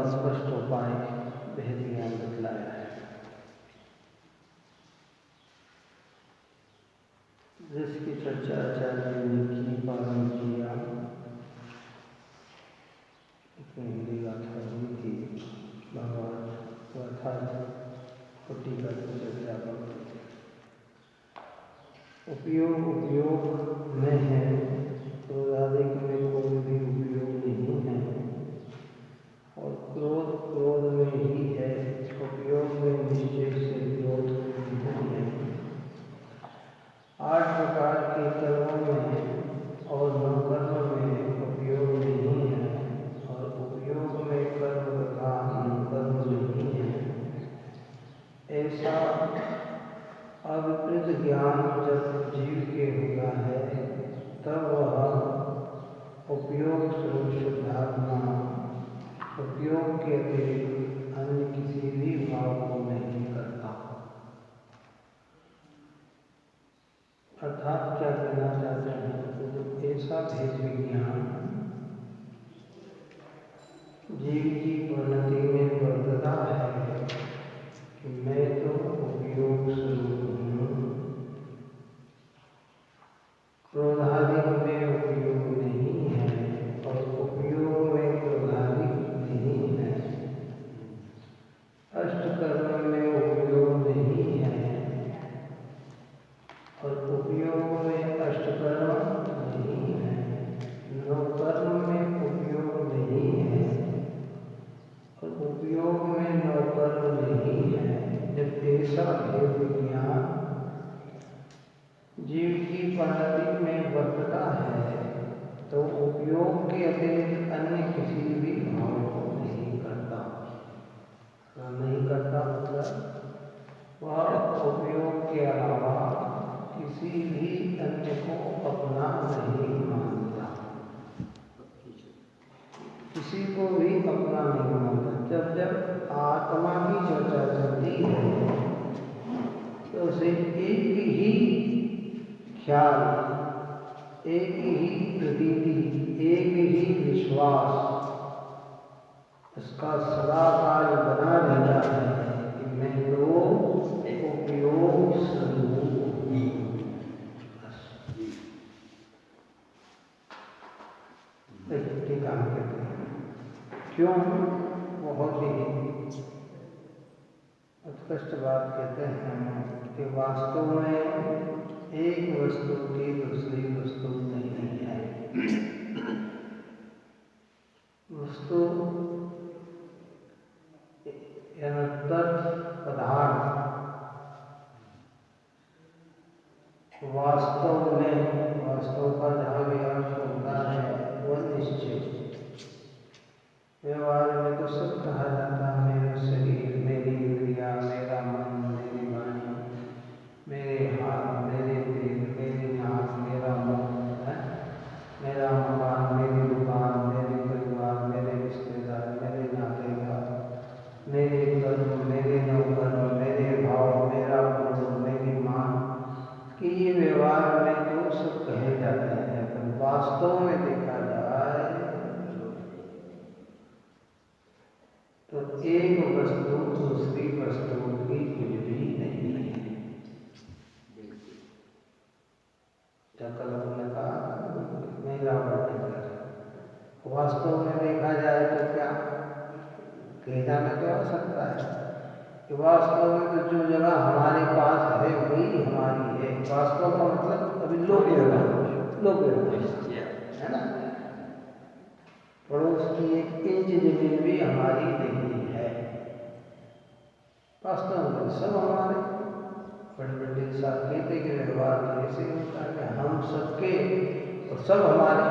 स्पष्ट उपाय भेद ज्ञान बतलाया है, जिसकी चर्चा आचार्य ने की, पालन किया। हिंदी गाथा हुई थी, भगवत गाथा कुटी का चर्चा करते थे। उपयोग में है, क्रोधादिक में कोई भी उपयोग नहीं है, और क्रोध में ही है। उपयोग में निश्चय से विरोध नहीं है। 8 प्रकार के कर्मों में और 9 कर्म में उपयोग नहीं है, और उपयोग में कर्म तथा अनुकर्म नहीं है। ऐसा अविकृत ज्ञान जब जीव के होता है, तब वह उपयोग स्वरूप शुद्धात्मा उपयोग के अतिरिक्त अन्य किसी भी भाव को नहीं करता। अर्थात क्या कहना चाहते हैं, तो जब ऐसा भेद विज्ञान जीव की परिणति में वर्तता है कि मैं तो उपयोग स्वरूप हूँ, क्रोधादि में उपयोग नहीं है, और उपयोग में क्रोधादि नहीं है। अष्टकर्म में उपयोग नहीं है, और उपयोग में अष्टकर्म नहीं है। 9 कर्म में उपयोग नहीं है, और उपयोग में 9 कर्म नहीं है। जब ऐसा भेद विज्ञान जीव की परिणति में वर्तता है, तो उपयोग के अतिरिक्त अन्य किसी भी भाव को नहीं करता। नहीं करता मतलब वह उपयोग के अलावा किसी भी अन्य को अपना नहीं मानता, किसी को भी अपना नहीं मानता। जब जब आत्मा की चर्चा चलती है, तो उसे एक ही ख्याल, एक ही प्रतीति, एक ही विश्वास इसका सदाकाल बना रहता है कि मैं तो उपयोग स्वरूप हूँ। ठीक काम कहते हैं, क्यों? बहुत ही उत्कृष्ट बात कहते हैं कि वास्तव में एक वस्तु की दूसरी वस्तु नहीं है। वस्तु पदार्थ वास्तव में, वास्तव का जहाँ भी अर्थ होता है वह निश्चय। व्यवहार में तो सब कहा जाता है, मेरा शरीर, मेरी इंद्रिया, मेरा मन, मेरी वाणी, मेरे हाथ, मेरे पैर, मेरी नाक, मेरा मुंह है, मेरा मकान, मेरी दुकान, मेरे परिवार, मेरे रिश्तेदार, मेरे नातेदार, मेरे कर्म, मेरे नौकर, मेरे भाव, मेरा पुत्र, मेरी माँ, कि ये व्यवहार में तो सब कहे जाते हैं, पर वास्तव में देखा जाए तो एक वस्तु दूसरी वस्तु की कुछ भी नहीं है। कल ने कहा मेरा वर्णन कर, वास्तव में देखा जाए तो क्या कहना में तो आ सकता है कि वास्तव में तो जो जगह हमारे पास है वही हमारी है। वास्तव का मतलब अभी लोक है ना, पड़ोस की एक इंच जमीन भी हमारी नहीं है। वास्तव में सब हमारे बड़े बड़े कहते कि व्यवहार ऐसे होता है कि हम सबके और सब हमारे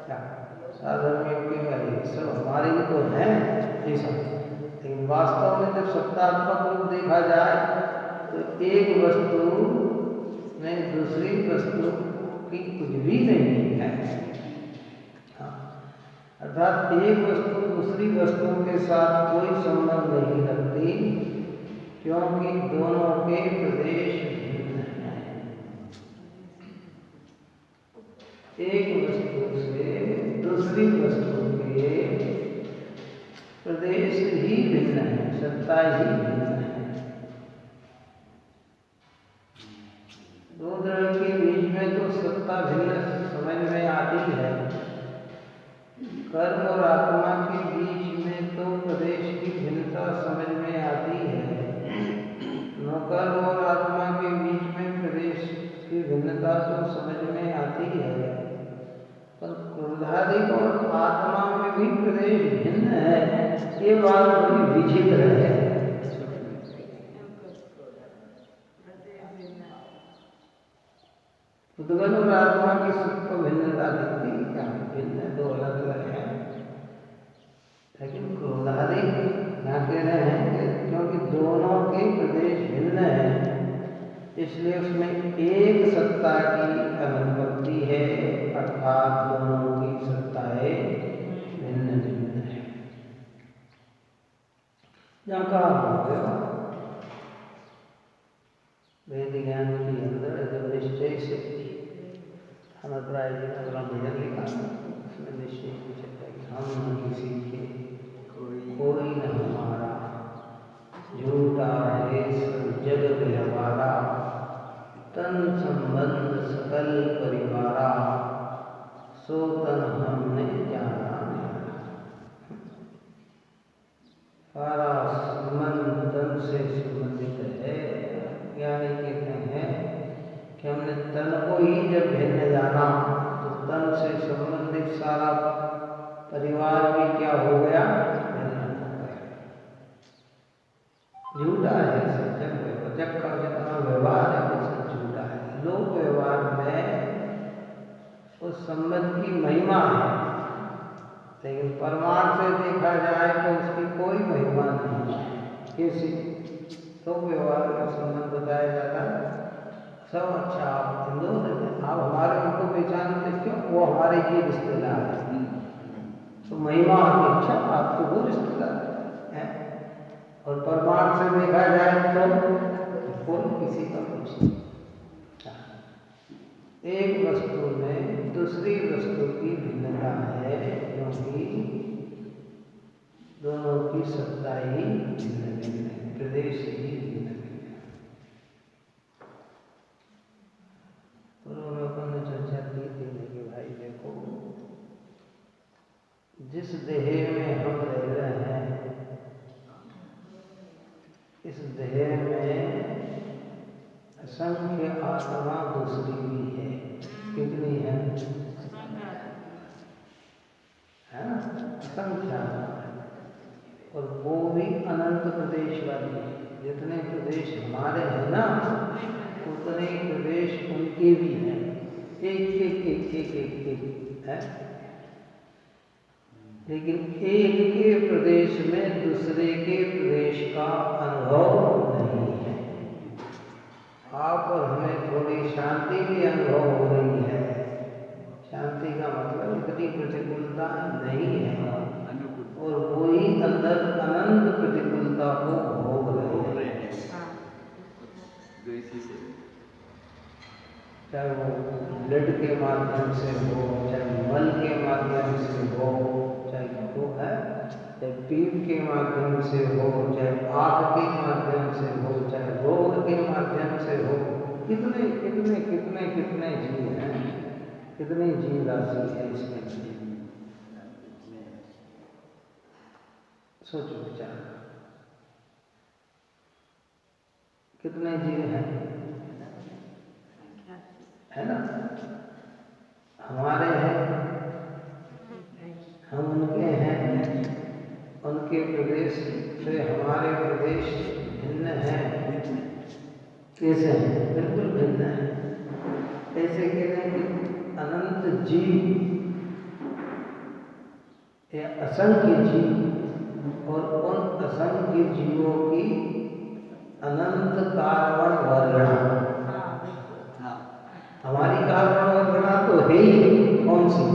क्या साधारण व्यक्ति वाले सब हमारे ही तो हैं ऐसा। लेकिन वास्तव में जब सत्तात्मक रूप देखा जाए तो एक वस्तु में दूसरी वस्तु की कुछ भी नहीं है। अर्थात एक वस्तु दूसरी वस्तु के साथ कोई संबंध नहीं रखती, क्योंकि दोनों के प्रदेश भिन्न हैं। एक वस्तु से दूसरी वस्तु के प्रदेश ही भिन्न है, सत्ता ही भिन्न है। दो द्रव्य के बीच में तो सत्ता भिन्न समझ में आती है। कर्म और आत्मा के बीच में तो प्रदेश की भिन्नता समझ में आती है। कर्म और आत्मा के बीच में प्रदेश की भिन्नता तो समझ में आती है, पर क्रोधादि और आत्मा में भी प्रदेश भिन्न है। ये बात बड़ी विचित्र है। उद्गल और आत्मा की सबको भिन्नता दिखती है क्या? भिन्न दो अलग अलग है। लेकिन क्रोधादि यहाँ कह रहे हैं क्योंकि दोनों के प्रदेश भिन्न है, इसलिए उसमें एक सत्ता की अनुपत्ति है, अर्थात दोनों की सत्ताएं भिन्न भिन्न है। यहाँ कहा वेद ज्ञान के अंदर जब निश्चय से हमें राय जी ने अपना भजन लिखा, उसमें निश्चय पूछा कि हम न किसी के, कोई न हमारा, झूठा है सब जग व्यवहारा, तन संबंध सकल परिवारा, सो तन हमने जाना सारा संबंध तन से संबंधित है। ज्ञानी कहते हैं कि हमने तन को ही जब भिन्न जाना तो तन से संबंधित सारा परिवार भी क्या हो गया? भिन्न हो गया। झूठा है जग का जितना व्यवहार है वो सब झूठा है। लोक व्यवहार में उस संबंध की महिमा है, लेकिन प्रमाण से देखा जाए तो उसकी कोई महिमा नहीं है। किसी तो व्यवहार का संबंध बताया जाता है, सब अच्छा आप हिंदू आप हमारे उनको पहचानते क्यों? वो हमारे ही रिश्तेदार है, तो महिमा अपेक्षा आप तो वो रिश्तेदार है। और प्रमाण से देखा जाए तो कोई किसी का कुछ नहीं। एक वस्तु में दूसरी वस्तु की भिन्नता है, क्योंकि दोनों की सत्ता ही भिन्न भिन्न है, प्रदेश ही भिन्न भिन्न है। पूर्व में अपन ने चर्चा की थी कि भाई देखो, जिस देह में हम दूसरी भी है। कितनी है? है ना, असंख्या। और वो भी अनंत प्रदेश वाली है। जितने प्रदेश हमारे हैं ना, उतने प्रदेश उनके भी हैं। एक एक एक एक एक एक है। लेकिन एक के प्रदेश में दूसरे के प्रदेश का अनुभव नहीं है। आप और हमें थोड़ी शांति भी अनुभव हो रही है। शांति का मतलब इतनी प्रतिकूलता नहीं है, और वही अंदर अनंत प्रतिकूलता को भोग रहे हैं। चाहे वो ब्लड के माध्यम से हो, चाहे मल के माध्यम से हो, चाहे वो है, चाहे पीप के माध्यम से हो, चाहे आग के माध्यम से हो, चाहे रोग के माध्यम से हो। कितने कितने कितने कितने जीव हैं, कितनी जीव राशि है इसमें। सोचो विचार, कितने जीव हैं, है ना। हमारे हैं, हम उनके हैं, उनके प्रदेश से हमारे प्रदेश भिन्न हैं। कैसे हैं? बिल्कुल भिन्न है। ऐसे कहते हैं कि अनंत जीव या असंख्य जीव, और उन असंख्य जीवों की अनंत कारण वर्णना। हमारी कारण वर्णना तो है ही, कौन सी?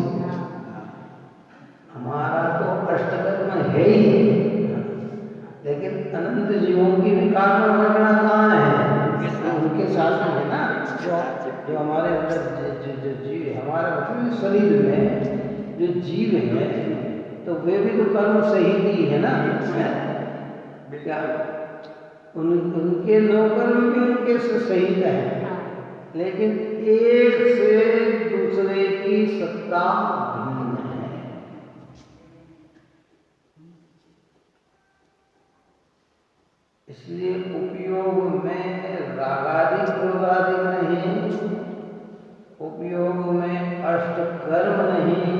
हमारा तो अष्टकर्म है ही, लेकिन अनंत जीवों की भी कारण वर्णना कहाँ है? उनके साथ में है ना, जो हमारे अंदर जो जीव, हमारे मतलब शरीर में जो जीव है, तो वे भी तो कर्म सही भी है ना। क्या उनके नौ कर्म भी उनके से सही है, लेकिन एक से दूसरे की सत्ता भिन्न है। इसलिए उपयोग में रागादि क्रोधादि नहीं, उपयोग में अष्ट कर्म नहीं,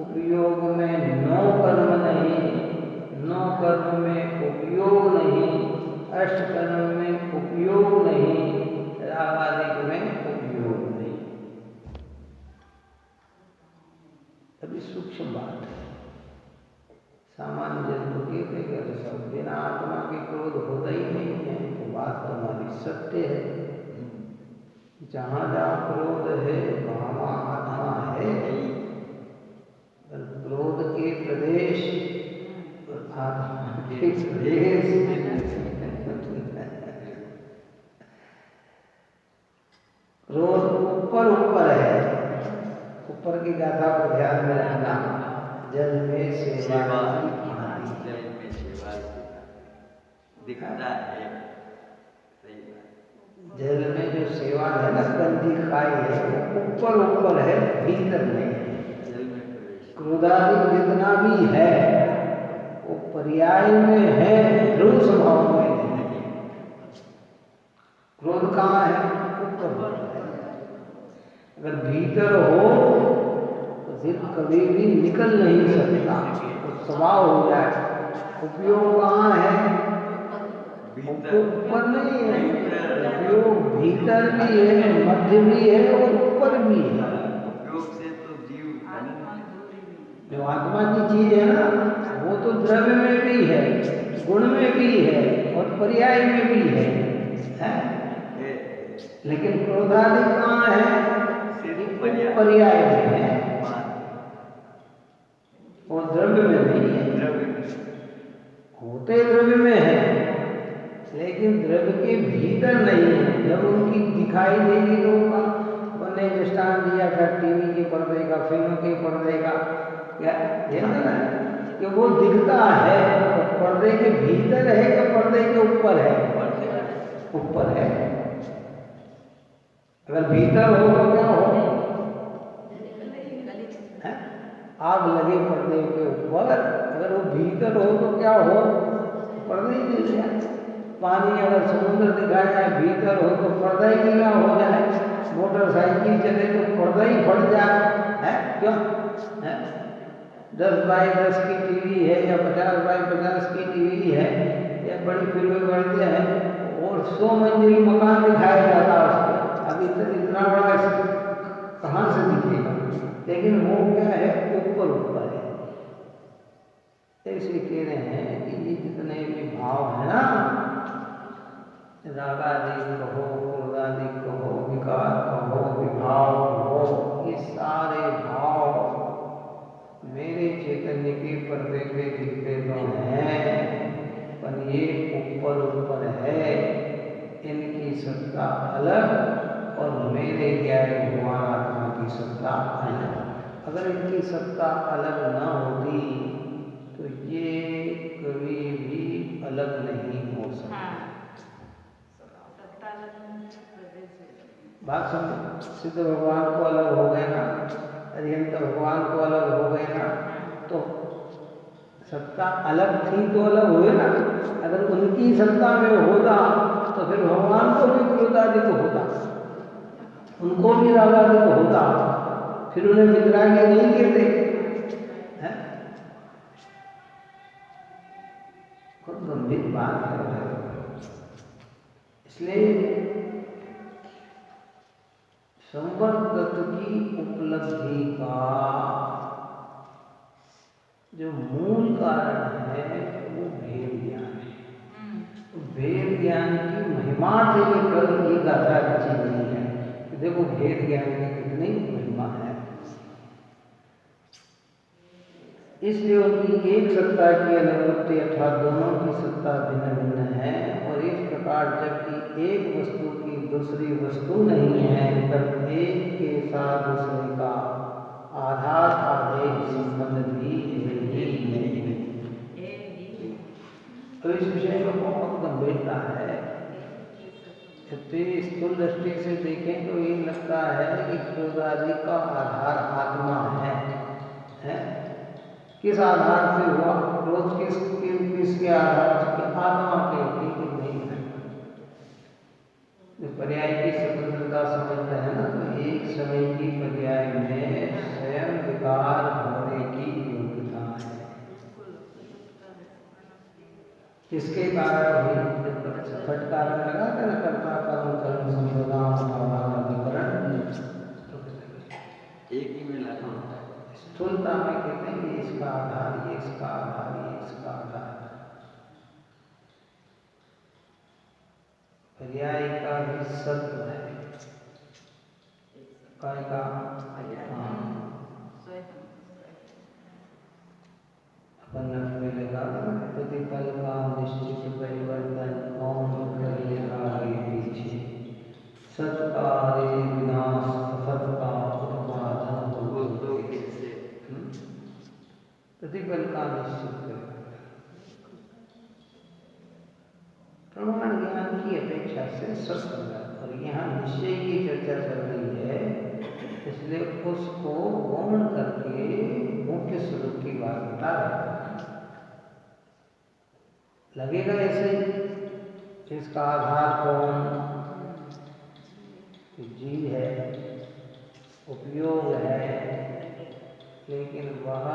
उपयोग में नौ कर्म नहीं, नौ कर्म में उपयोग नहीं, अष्ट कर्म में उपयोग नहीं, रागादि में उपयोग नहीं। अभी सूक्ष्म बात है। सामान्य जन तो कहते हैं कि सब बिना आत्मा के क्रोध होता ही नहीं है, तो बात तुम्हारी सत्य है। जहाँ जहाँ क्रोध है वहाँ आत्मा है। क्रोध के प्रदेश और आत्मा के प्रदेश, क्रोध ऊपर ऊपर है। ऊपर की गाथा को ध्यान में रखना। जल में सेवा दिखता है, जल में जो सेवा है ना, कंदी खाई है, वो ऊपर ऊपर है, भीतर नहीं है। क्रोधादि जितना भी है वो पर्याय में है, ध्रुव स्वभाव में नहीं। क्रोध कहाँ है? ऊपर। अगर भीतर हो तो फिर कभी भी निकल नहीं सकता, तो स्वभाव हो जाए। उपयोग कहाँ है? ऊपर नहीं है, उपयोग भीतर भी है, मध्य भी है और ऊपर भी है। उपयोग से तो जीव, जो आत्मा की चीज है ना, वो तो द्रव्य में भी है, गुण में भी है और पर्याय में भी है? लेकिन क्रोधादि कहाँ है? पर्याय में है, और द्रव्य में नहीं है। होते द्रव्य में है, लेकिन द्रव्य के भीतर नहीं है। जब उनकी दिखाई देगी तो उन्होंने दृष्टांत दिया था टीवी के पर्दे का, फिल्म के पर्दे का, क्या देखा ना कि वो दिखता है, तो पर्दे के भीतर है कि पर्दे के ऊपर है? ऊपर है। अगर भीतर हो तो क्या हो? आग लगे पर्दे के ऊपर, अगर वो भीतर हो तो क्या हो? पर्दे ही जल जाए। पानी अगर समुद्र दिखाया जाए भीतर हो तो पर्दा ही गीला हो जाए। मोटरसाइकिल चले तो पर्दा ही फट जाए है, क्यों है? 10x10 की टीवी है या 50x50 की टीवी है या बड़ी फिल्में बनती हैं और 100 मंजिल मकान दिखाया जाता है उसको। अब इतना बड़ा कहाँ से दिखेगा? लेकिन वो क्या है, ऊपर ऊपर है। ऐसे कह रहे हैं कि ये जितने भी भाव है ना, रागादि कहो, क्रोधादि कहो, विकार कहो, विभाव कहो, ये सारे भाव मेरे चैतन्य के पर्दे पे दिखते तो हैं, पर ये ऊपर ऊपर है। इनकी सत्ता अलग और मेरे ज्ञान भगवान आत्मा की सत्ता अलग। अगर इनकी सत्ता अलग न होती तो ये कभी भी अलग नहीं हो सकता। बात समझो, सिद्ध भगवान को अलग हो गए ना, अरिहंत भगवान को अलग हो गए ना, तो सत्ता अलग थी तो अलग हुए ना। अगर उनकी सत्ता में होता तो फिर भगवान को भी क्रोधादि को होता, उनको भी रागादि को होता, फिर उन्हें वितरागी नहीं कहते हैं। बहुत गंभीर बात कर रहे हो। इसलिए संवर्तक की उपलब्धि का जो मूल कारण है वो भेद ज्ञान है। भेद ज्ञान की महिमा से ये गाथा रची गई है कि देखो भेद ज्ञान की कितनी महिमा है। इसलिए उनकी एक सत्ता की अनुभूति अर्थात दोनों की सत्ता भिन्न भिन्न है। और इस प्रकार जबकि एक वस्तु की दूसरी वस्तु नहीं है, तब एक के साथ दूसरे का आधार आदेश संबंध भी नहीं है। तो इस विषय में बहुत गंभीरता है। स्थूल दृष्टि से देखें तो ये लगता है कि क्रोधादि का आधार आत्मा है? किस आधार से हुआ क्रोध? किसके आधार से? आत्मा के नहीं है। जो पर्याय की स्वतंत्रता समझते हैं ना, तो एक समय की पर्याय में स्वयं विकार होने की योग्यता है। किसके कारण हुई? छठ कारण लगा था ना, कर्ता कर्म कर्म संप्रदा अधिकरण एक ही में लगा होता है। स्थूलता में कहते हैं कि इसका आधार, ये इसका आधार, ये इसका आधार। पर्याय का भी सत्व है, काय का अपन में लगा प्रतिपल का निश्चित परिवर्तन कौन करेगा आगे पीछे, सत्कार्य विनाश असत का उत्पादन प्रतिपल का निश्चित प्रमाण ज्ञान की अपेक्षा से सत्संग। और यहाँ निश्चय की चर्चा चल रही है, इसलिए उसको गौण करके मुख्य स्वरूप की बात बता रहे हैं। लगेगा ऐसे इसका आधार कौन? जीव है, उपयोग है, लेकिन वह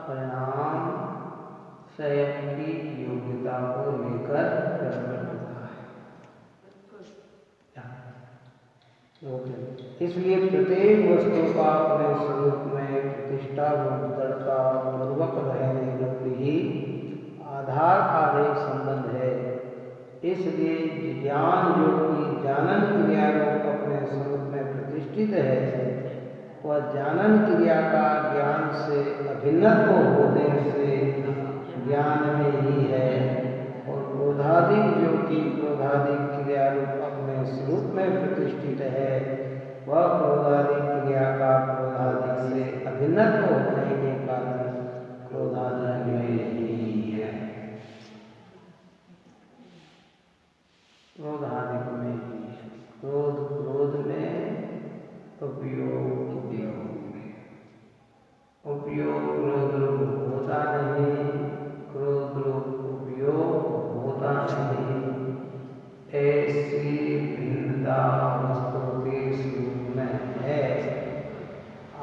परिणाम स्वयं की योग्यता को लेकर प्रकट होता है। इसलिए प्रत्येक वस्तु का अपने स्वरूप में प्रतिष्ठा दृढ़ता पूर्वक रहने योग्य ही आधार आदेश संबंध है। इसलिए ज्ञान जो कि जानन क्रिया रूप अपने स्वरूप में प्रतिष्ठित है, वह जानन क्रिया का ज्ञान से अभिन्नत्व होने से ज्ञान में ही है। और क्रोधादि जो कि क्रोधादि क्रिया रूप अपने स्वरूप में प्रतिष्ठित है, वह क्रोधादि क्रिया का क्रोधादि से अभिन्नत्व होने के कारण क्रोधादि में ही है। क्रोधादि में ही है। क्रोध क्रोध में, उपयोग उपयोग में। उपयोग क्रोध रूप होता नहीं, क्रोध रूप उपयोग होता नहीं। ऐसी भिन्नता वस्तु के स्वरूप में है।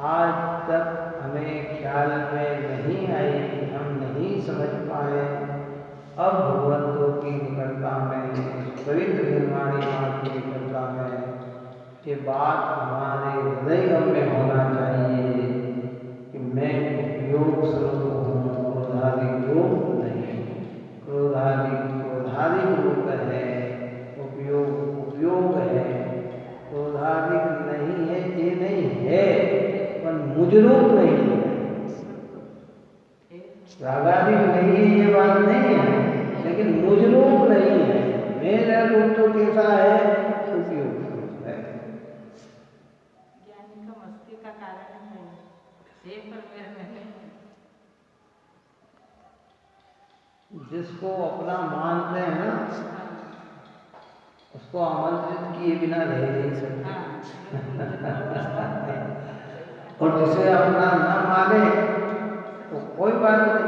आज तक हमें ख्याल में नहीं आई, हम नहीं समझ पाए। अब भगवंतों की निकटता में, पवित्र निर्वाणी माँ की निकटता में ये बात हमारे हृदय में होना चाहिए कि मैं उपयोग स्वरूप हूँ, क्रोधादि रूप नहीं। क्रोधादि रूप है, उपयोग है, क्रोधादि नहीं है ये नहीं है, पर मुझ रूप नहीं है। रागादि नहीं है ये बात नहीं है, लेकिन मुझ रूप नहीं है। मेरा रूप तो कैसा है? उपयोग है। ज्ञानी का मस्ती का कारण है ये, पर मेरे में जिसको अपना मानते हैं ना, उसको आमंत्रित किए बिना रह नहीं सकते। और जिसे अपना न माने तो कोई बात नहीं।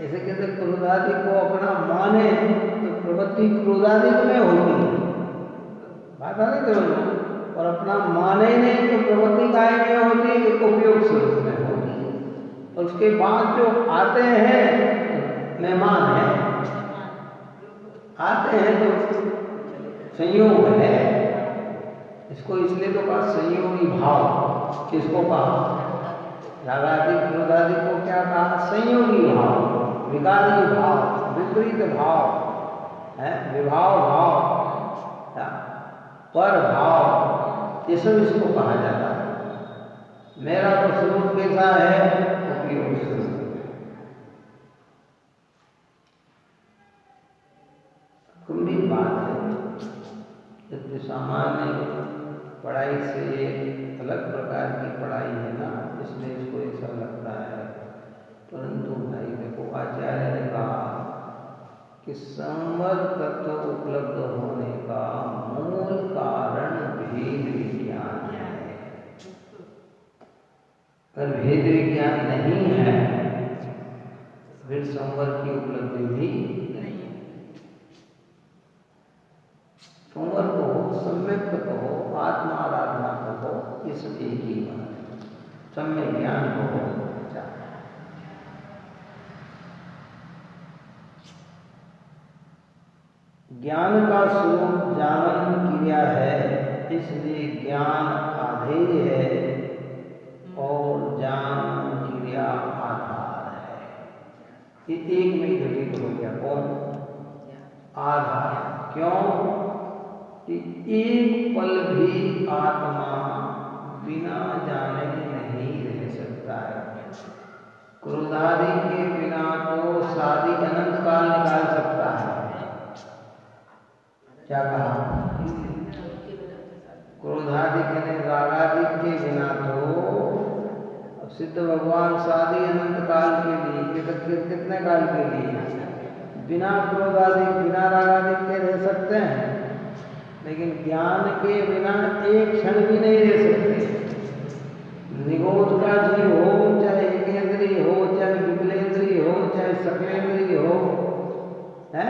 ऐसे कहते क्रोधादि को अपना माने तो प्रवृत्ति क्रोधादि में होगी, बात आ रही है। और अपना माने नहीं तो प्रवृत्ति काय में होती है, उपयोग स्वरूप में होती है। और उसके बाद जो आते हैं मेहमान हैं, आते हैं तो संयोग है। इसको इसलिए तो कहा संयोगी भाव। किसको कहा? रागादि क्रोधादि को क्या कहा? संयोगी भाव, विकारी भाव, विपरीत भाव है, विभाव भाव, पर भाव, ये सब इसको कहा जाता है। मेरा तो स्वरूप कैसा है? उपयोग स्वरूप। गंभीर बात है। जबकि सामान्य पढ़ाई से अलग प्रकार की पढ़ाई है ना, इसलिए इसको ऐसा लगता है। परंतु भाई देखो, आचार्य ने कहा कि संवद तत्व उपलब्ध होने का मूल कारण भेद विज्ञान है। अगर भेद विज्ञान नहीं है फिर संवद की उपलब्धि भी नहीं है। संवद को, सम्यक कहो, आत्मा आराधना कहो, ये सब एक ही बात है। सम्यक ज्ञान को ज्ञान का स्वरूप जानन क्रिया है, इसलिए ज्ञान आधेय है और ज्ञान क्रिया आधार है। ये एक में घटित हो गया। कौन? आधार। क्यों कि एक पल भी आत्मा बिना जाने नहीं रह सकता है। क्रोधादि के बिना तो सादी अनंत काल निकाल सकता है। क्या कहा? क्रोधादि के रागादि के बिना तो सिद्ध भगवान सादी अनंत काल के लिए, कितने काल के लिए? बिना क्रोधादि बिना रागादि के रह सकते हैं, लेकिन ज्ञान के बिना एक क्षण भी नहीं रह सकते। निगोद का जीव हो, चाहे एकेंद्रीय हो, चाहे विमलेंद्रीय हो, चाहे सकलेंद्रीय हो, है,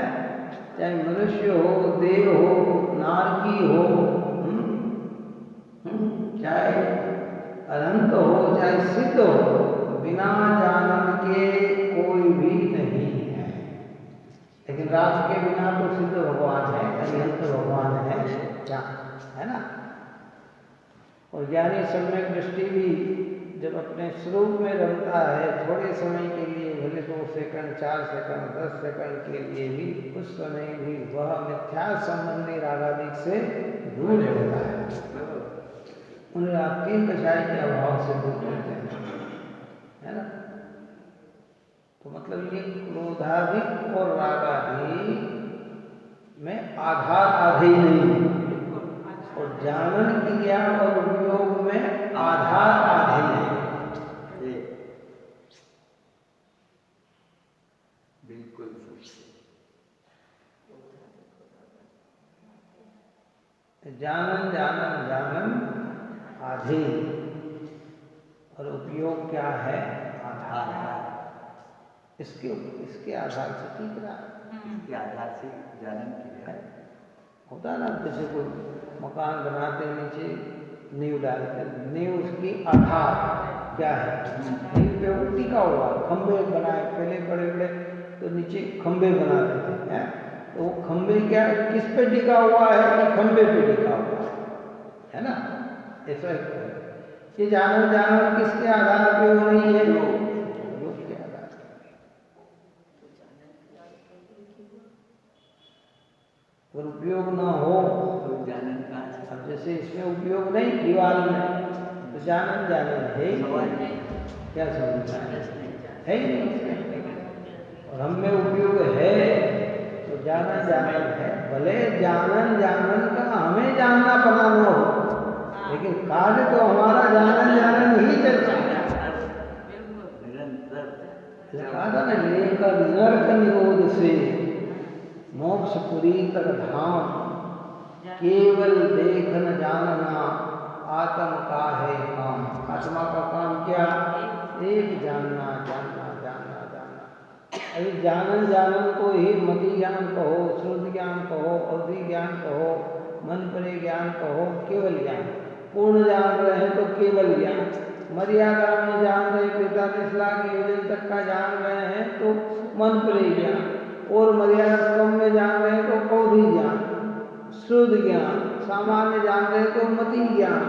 चाहे मनुष्य हो, देव हो, नारकी हो, चाहे अनंत हो, चाहे सिद्ध हो, बिना जानन के कोई भी नहीं है। लेकिन राज के बिना तो सिद्ध भगवान है, अनंत भगवान है, क्या है ना। और ज्ञानी सम्यक दृष्टि भी जब अपने स्वरूप में रमता है, थोड़े समय के लिए, भले 2 सेकंड, 4 सेकंड, 10 सेकंड के लिए भी, उस समय भी वह मिथ्या संबंधी रागादि से दूर रहता है। उन्हें आपकी कषाय के अभाव से दूर रहते हैं, है ना। तो मतलब ये क्रोधादि और रागादि में आधार आधे ही नहीं, और जानन क्रिया और उपयोग में आधार आधे हैं। बिल्कुल जानन जानन जानन आधे, और उपयोग क्या है? आधार। इसके आधार से ठीक रहा, इसके आधार से जानन क्रिया होता ना। जैसे कोई मकान बनाते नीचे नींव डालते, नींव उसकी आधार क्या है, नींव पे वो टिका हुआ, खंबे बनाए पहले बड़े बड़े, तो नीचे खंबे बनाते थे हैं, तो वो खंबे क्या किस पे टिका हुआ है कि खंबे पे टिका हुआ है ना, ऐसा है। ये जानवर जानवर किसके आधार पे हो रही है, योग के आधार पे। और उपयोग ना हो तो जानन का, अब जैसे इसमें उपयोग नहीं दीवार में, तो जानन जानन है ही, क्या समझना है ही नहीं, और हम में उपयोग है तो जानन जानन है, भले जानन जानन का हमें जानना पड़ा न हो, लेकिन कार्य तो हमारा जानन जानन ही चलता है। कहा था ना, लेकर नरक निरोध से मोक्षपुरी तक धाम, केवल देखन जानना आत्म का है काम। आत्मा का काम क्या, एक जानना जानना जानना जानना। अभी जानन जानन को ही मति ज्ञान कहो, श्रुति ज्ञान कहो, अवधि ज्ञान कहो, मन परे ज्ञान कहो, केवल ज्ञान। पूर्ण जान रहे हैं तो केवल ज्ञान, मर्यादा में जान रहे 45 लाख योजन तक का जान रहे हैं तो मन परे ज्ञान, और मर्यादा कम में जान रहे हैं तो अवधि ज्ञान, शुद्ध ज्ञान, सामान्य जान रहे हैं तो मति ज्ञान।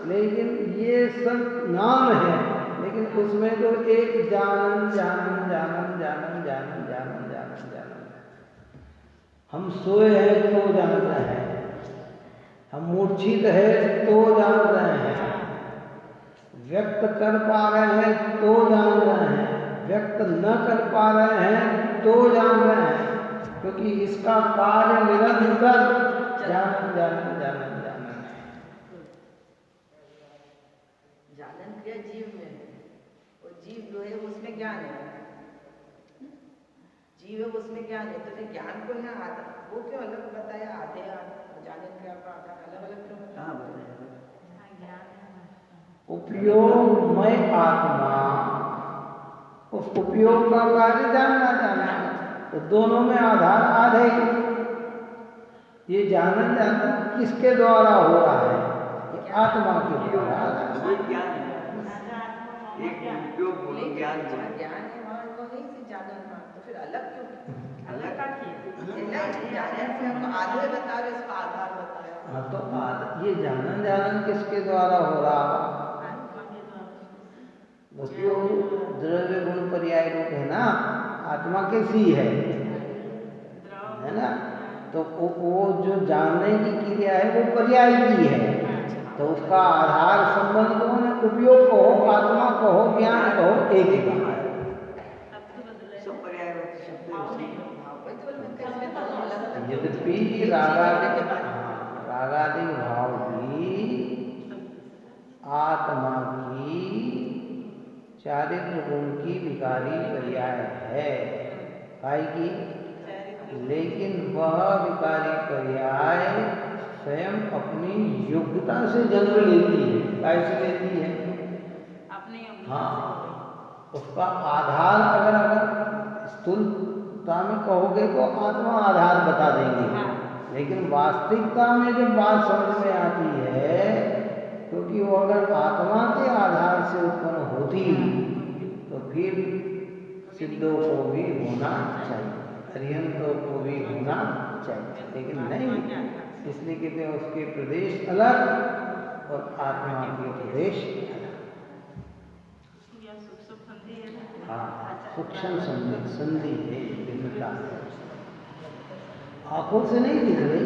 लेकिन ये सब नाम है, लेकिन उसमें तो एक जानन जानन जानन जानन जानन जानन जानन जानन। हम सोए हैं तो जान रहे हैं, हम मूर्छित है तो जान रहे हैं, व्यक्त कर पा रहे हैं तो जान रहे हैं, व्यक्त न कर पा रहे हैं तो जान रहे हैं, क्योंकि इसका कार्य निरंतर जानन जानन जानन जानन है। जानन क्रिया जीव में है, और जीव जो है उसमें ज्ञान है, जीव है उसमें ज्ञान है, तो ज्ञान को यहाँ आधा वो क्यों अलग बताया, आधे जानन क्रिया का आधार अलग अलग क्यों बताया? उपयोगमय आत्मा, उस उपयोग का कार्य जानना जानना, तो दोनों में आधार आधे। ये जानन जानन किसके द्वारा हो रहा है, ये आत्मा के द्वारा। ज्ञान है, एक उपयोग ज्ञान ज्ञान है वहाँ, वो नहीं से जानन, तो फिर अलग क्यों, अलग का आधे बता रहे, इसका आधार बताया। हाँ, तो ये जानन जानन किसके द्वारा हो रहा, उपयोग द्रव्य गुण पर्याय रूप है ना, आत्मा कैसी है ना, तो वो जो जानने की क्रिया है वो पर्याय की है, तो उसका आधार संबंध कौन है, उपयोग कहो, आत्मा कहो, ज्ञान कहो, एक ही बात। यद्यपि रागादि भाव भी आत्मा की चारित्र गुण की विकारी पर्याय है, की, लेकिन वह विकारी पर्याय स्वयं अपनी योग्यता से जन्म लेती है। कैसे लेती है, हाँ, उसका आधार अगर स्थूलता में कहोगे तो आत्मा आधार बता देंगे, लेकिन वास्तविकता में जब बात समझ में आती है, क्योंकि वो अगर आत्मा के आधार से उत्पन्न होती तो फिर सिद्धों को भी होना चाहिए, अरिहंतों को भी होना चाहिए, लेकिन नहीं, इसलिए कहते हैं उसके प्रदेश अलग और आत्मा के प्रदेश अलग। हाँ, सूक्ष्म संधि है, भिन्नता है, आंखों से नहीं दिख रही,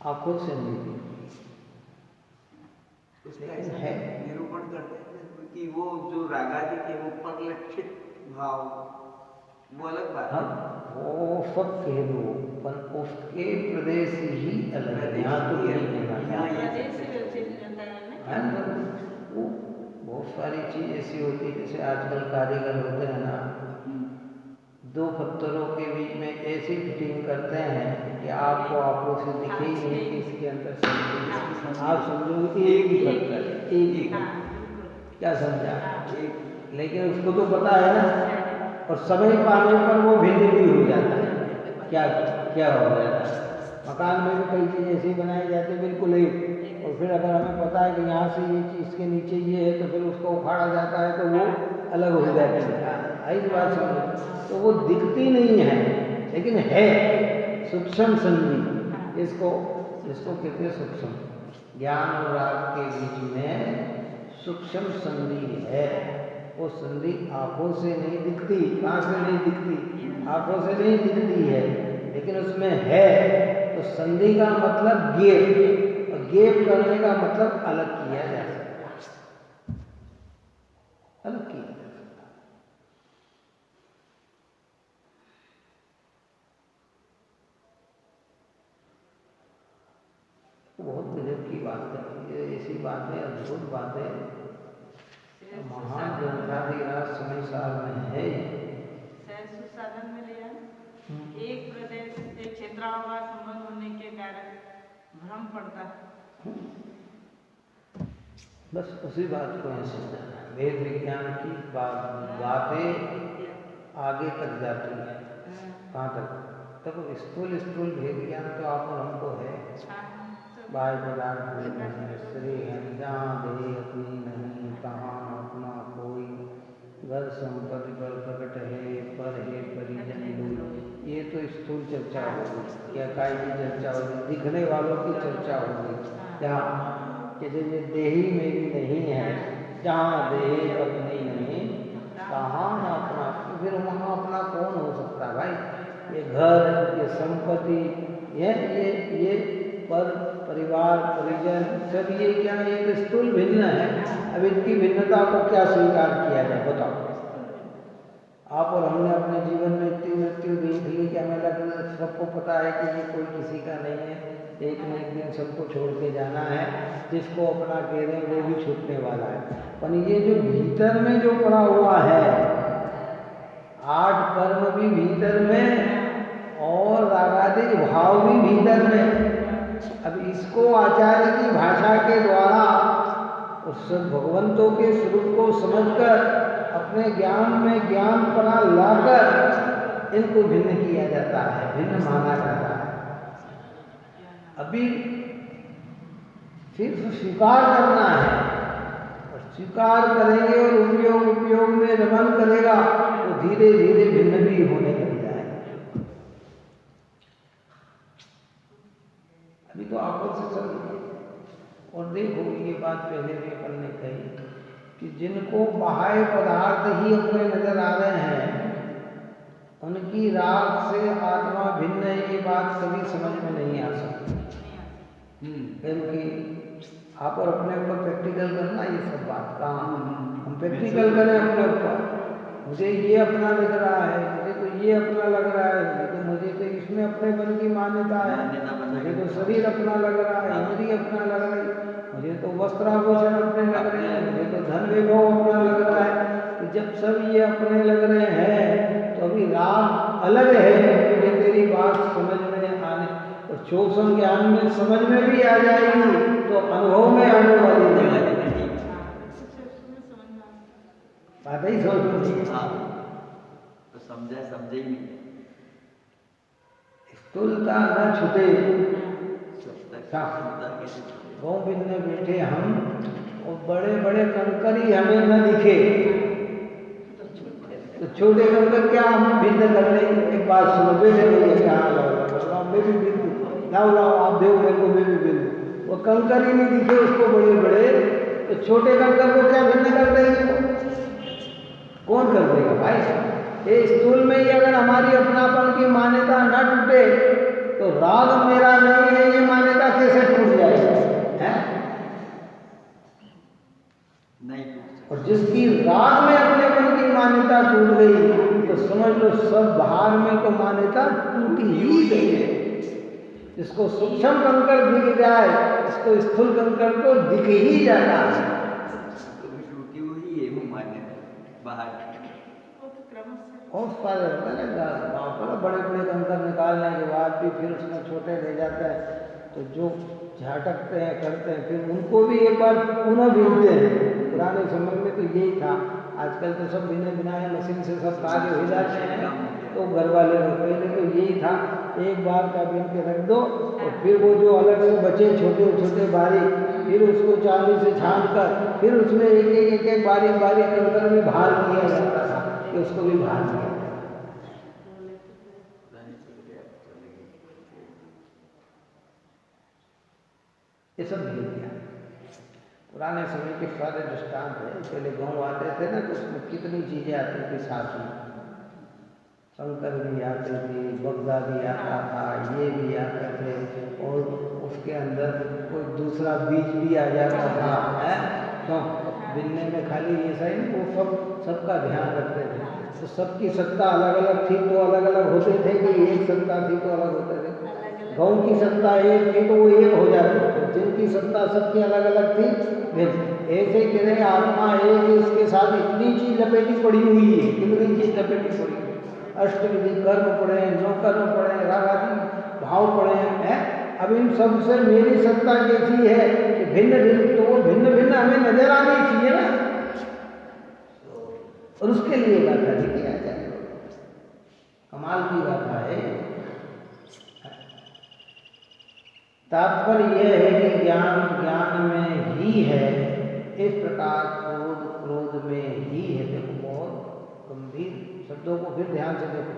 आंखों से नहीं दिख रही, लेकिन है। निरूपण करते हैं कि वो जो रागादि के वो परिलक्षित भाव वो अलग बात है, वो सब कह दो, पर उसके प्रदेश ही अलग है, यहाँ तो नहीं होना है ना। वो बहुत सारी चीज ऐसी होती है, जैसे आजकल कारीगर होते हैं ना, दो पत्थरों के बीच में ऐसी फिटिंग करते हैं कि आपको आंखों से दिखे ही नहीं कि इसके अंदर आप समझोगे एक ही पत्थर, एक ही, क्या समझा, लेकिन उसको तो पता है ना, और समय पाने पर वो भिन्न भी हो जाता है, क्या क्या हो जाता है, मकान में भी कई चीज़ ऐसी बनाई जाती है बिल्कुल एक, और फिर अगर हमें पता है कि यहाँ से ये चीज़ इसके नीचे ये है तो फिर उसको उखाड़ा जाता है तो वो अलग हो जाती है। आई बात समझो, तो वो दिखती नहीं है लेकिन है सूक्ष्म संधि, इसको कहते हैं सूक्ष्म। ज्ञान और राग के बीच में सूक्ष्म संधि है। वो संधि आंखों से नहीं दिखती। कहाँ से नहीं दिखती? आंखों से नहीं दिखती है, लेकिन उसमें है। तो संधि का मतलब गेप, और गेप करने का मतलब अलग किया जा सकता है, अलग किया जा सकता है। बहुत गजब की बात है, ऐसी बातें, अद्भुत बातें महान ग्रंथाधिराज समय सार में है। सहज साधन में लिया एक प्रदेश से क्षेत्राओं का संबंध होने के कारण भ्रम पड़ता है। बस उसी बात को यहाँ समझाना है। वेद विज्ञान की बातें आगे तक जाती है। कहाँ तक? तब स्थूल भेद ज्ञान तो आप और हमको है। बाह्य पदार्थ शरीर है, जहाँ देह अपनी नहीं, कहाँ अपना कोई, घर संपत्ति पर प्रकट है, पर है परिजन लोग। ये तो स्थूल चर्चा होगी, क्या काय की चर्चा होगी, दिखने वालों की चर्चा होगी। जहाँ कि ये देही मेरी नहीं है, जहाँ देह अपनी नहीं, कहाँ न अपना। तो फिर वहाँ अपना कौन हो सकता भाई? ये घर, ये संपत्ति, ये पर परिवार परिजन सब ये क्या एक स्थूल भिन्न है। अब इनकी भिन्नता को क्या स्वीकार किया जाए बताओ? आप और हमने अपने जीवन में इतनी मृत्यु देख ली कि हमें लगता, सबको पता है कि ये कोई किसी का नहीं है, एक न एक दिन सबको छोड़ के जाना है। जिसको अपना कह रहे हैं वो भी छूटने वाला है। पर ये जो भीतर में जो पड़ा हुआ है, 8 कर्म भी भीतर में और रागादिक भाव भी भीतर में। अब इसको आचार्य की भाषा के द्वारा उस भगवंतों के स्वरूप को समझकर अपने ज्ञान में ज्ञान पना लाकर इनको भिन्न किया जाता है, भिन्न माना जाता है। अभी सिर्फ स्वीकार करना है, और स्वीकार करेंगे और उपयोग में रमन करेगा तो धीरे धीरे भिन्न भी होने लग जाएगा। अभी तो आंखों से समझिए और देखो, ये बात पहले भी अपन ने कही कि जिनको बाह्य पदार्थ ही अपने नजर आ रहे हैं, उनकी राग से आत्मा भिन्न है, ये बात कभी समझ में नहीं आ सकती। क्योंकि आप और अपने ऊपर प्रैक्टिकल करना, ये सब बात कहाँ हम प्रैक्टिकल करें अपने ऊपर। मुझे ये अपना लग रहा है, मुझे तो ये अपना लग रहा है, मुझे तो इसमें अपने मन की मान्यता है, मुझे तो शरीर अपना लग रहा है, इंद्रिय अपना लग रही है, मुझे तो वस्त्राभूषण अपने लग रहे हैं, मुझे तो धन वैभव अपना लग रहा है। तो जब सब ये अपने लग रहे हैं तो अभी राग अलग है। मुझे तेरी बात समझ में आने और चौसम ज्ञान में समझ में भी आ जाएगी तो अनुभव में आने वाली नहीं। बात ही समझ तो समझे ही नहीं। स्थूलता न छूटे। गाँव में बैठे हम और बड़े बड़े कंकर ही हमें न दिखे तो छोटे कंकर क्या हम भिन्न कर लेंगे? एक बात सुनो, बैठे मैं भी बिंदु लाओ आप दो मेरे को, मैं भी बिंदु। वो कंकर ही नहीं दिखे उसको बड़े बड़े, तो छोटे कंकर को क्या भिन्न कर देंगे? कौन कर देगा भाई? ये स्थूल में ही अगर हमारी अपनापन की मान्यता न टूटे तो राग मेरा नहीं है ये मान्यता कैसे टूट जाएगी? नहीं टूट सकती। और जिसकी राग में अपनेपन की मान्यता टूट गई तो समझ लो सब बाहर में तो मान्यता टूटी ही गई है। जिसको सूक्ष्म कंकर दिख जाए, इसको स्थूल कंकर तो दिख ही जाता है। टूटी हुई है वो मान्यता बाहर। बहुत सारे होता है ना, बड़े बड़े कंकर निकालने के बाद भी फिर उसमें छोटे रह जाते हैं, तो जो झटकते हैं करते हैं फिर उनको भी एक बार पुनः बीनते हैं। पुराने समय में तो यही था, आजकल तो सब बिना बिना मशीन से सब कार्य हो जाते हैं। तो घर वाले को पहले तो यही था, एक बार का बिन के रख दो और फिर वो जो अलग से बचे छोटे छोटे बारीक, फिर उसको चांदी से छान कर फिर उसमें एक बारीक बारीक कंकर में भार किया जाता था कि उसको भी भार किया। ये सब मिल गया। पुराने समय के सारे दृष्टांत है। पहले गाँव आते थे ना तो उसमें कितनी चीजें आती थी साथ में, शंकर भी आते थे, बगदा भी आता था, ये भी आते थे, और उसके अंदर कोई दूसरा बीज भी आ जाता था, है तो बिनने में खाली ऐसा ही वो सबका ध्यान रखते थे। तो सबकी सत्ता अलग अलग थी तो अलग अलग होते थे कि एक सत्ता थी तो अलग होते थे। गाँव की सत्ता एक थी तो वो एक हो जाते थे, जिनकी सत्ता सबकी अलग अलग थी ऐसे कह रहे आत्मा एक, इसके साथ इतनी चीज लपेटी पड़ी हुई है, कितनी चीज लपेटी पड़ी हुई है, अष्टविधि कर्म पड़े, नौ कर्म पड़े, राग आदि भाव पड़े हैं। अब इन सब से मेरी सत्ता कैसी है कि भिन्न भिन्न, तो वो भिन्न भिन्न हमें नजर आनी चाहिए ना, और उसके लिए गाथा लिखी आ जाए। कमाल की गाथा है। तात्पर्य यह है कि ज्ञान ज्ञान में ही है, इस प्रकार क्रोध क्रोध में ही है। देखो बहुत गंभीर शब्दों को फिर ध्यान से देखो।